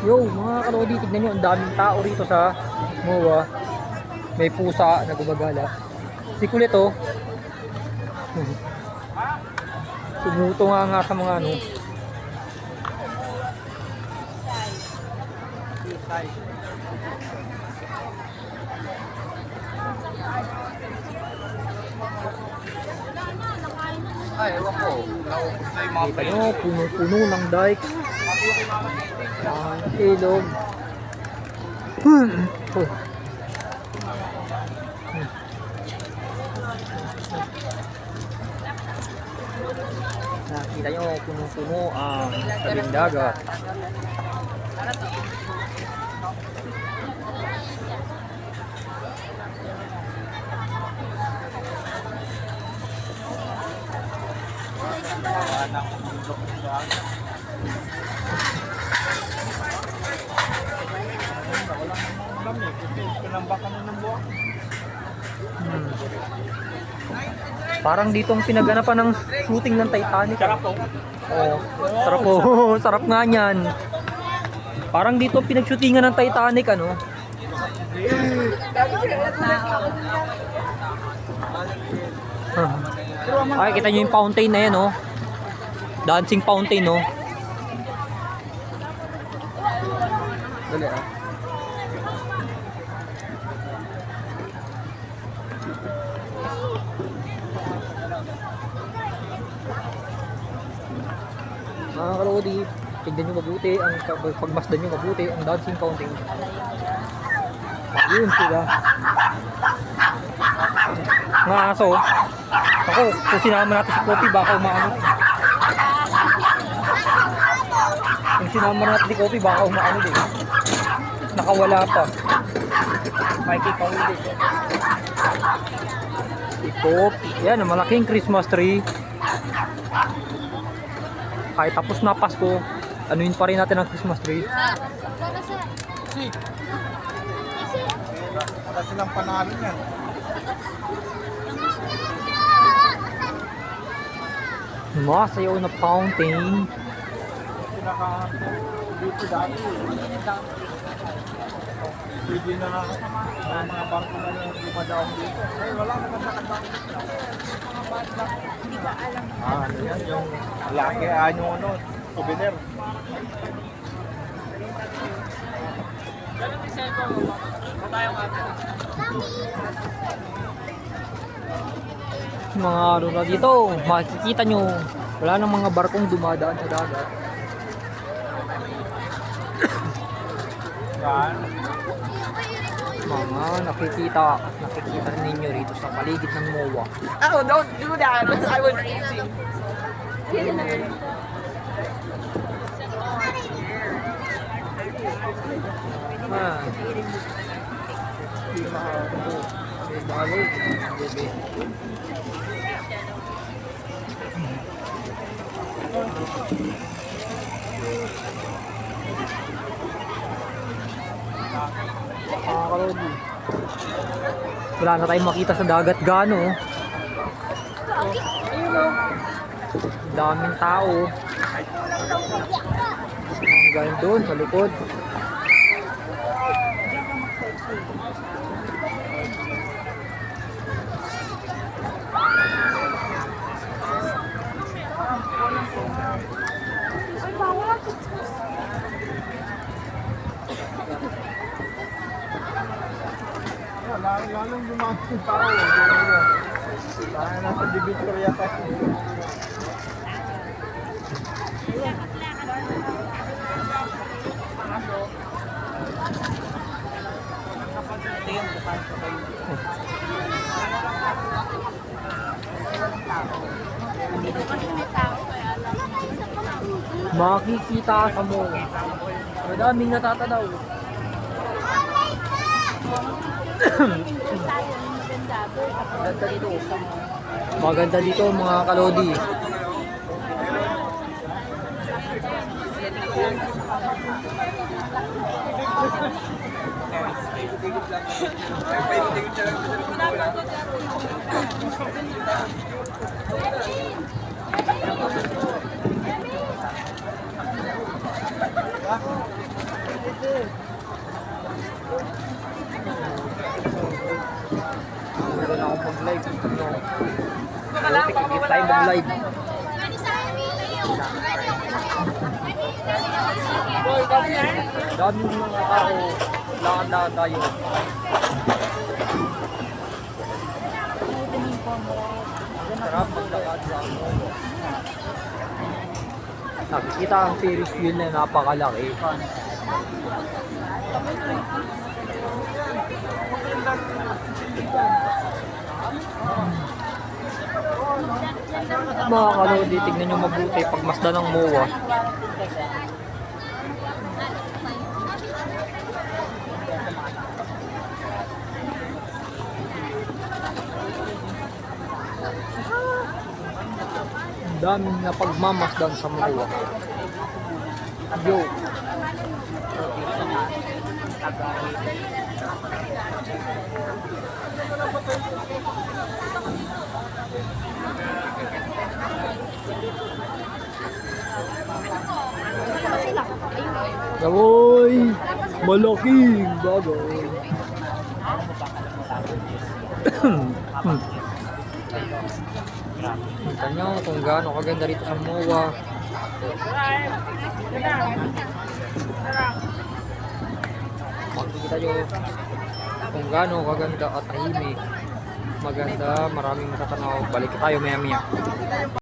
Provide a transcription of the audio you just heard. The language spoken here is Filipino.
Yo, mga kalodi, tignan nyo, ang daming tao rito sa MOA. May pusa na gumagala. Si kulit oh. Tumuto nga sa mga ano. Ay, ewan ko. Naubos na yung mga Kita nyo, puno-puno ng dike. Ang ilog. Oh. Nakita nyo, puno-puno ang tabing dagat. Parang dito ang pinaganapan ng shooting ng Titanic. Sarap po. Oo, sarap po. Sarap nga niyan. Parang dito ang pinag-shootingan ng Titanic, ano? Ay, kita nyo yung fountain na yan, oh. Dancing fountain, oh. Dali, ah. Mga kalodi, tignan nyo mabuti, pagmasdan nyo mabuti ang dancing fountain. Ayun sila. Mga aso. Ako, kung sinama natin si Kopi, baka umaano. Kung sinama natin si Kopi, baka umaano din. Nakawala pa. Mikey Pauli. Si Kopi. Yan, ang malaking Christmas tree. Kahit tapos na Pasko, anuin pa rin natin ang Christmas tree. Wala silang panalo niyan. Masayaw na fountain. Dito dati. Pwede na mga bangko na yung dumadaong dito. Ay, wala naman nakadaan. Hindi ba alam? Ano yan? Yung laki yung ano, souvenir. Ganun isa ito. Tayo nga. Mga ano na dito, makikita nyo, wala nang mga barkong dumadaan sa dagat. Mga nakikita rin ninyo rito sa paligid ng MOA. Oh, don't do that. I was eating. Ah. May baloy, bebe. Kalodi. Wala na tayong makita sa dagat gano. Daming tao. Hanggang doon sa likod. Lalong lumang tao. Kaya nasa Divisoria yata. Makikita ka mo. Madaming natatanaw. Maganda dito. Maganda dito mga kalodi. Wala na ako mag-live. Hindi tayo mag-live. Dami ng mga tao. Lakad-lakad tayo. Sarap maglakad sa ano. Nakikita ang Ferris wheel na napakalaki. Mga kalodi, tignan nyo mabuti pagmasdan ng MOA. Ang daming na pagmamasdan sa MOA. Yo! Yawoy! Malaking bagay! Kita nyo kung gaano kaganda rito sa MOA. Makikita nyo kung gaano kaganda at tahimik. Maganda, maraming matatanaw. Balik tayo maya maya.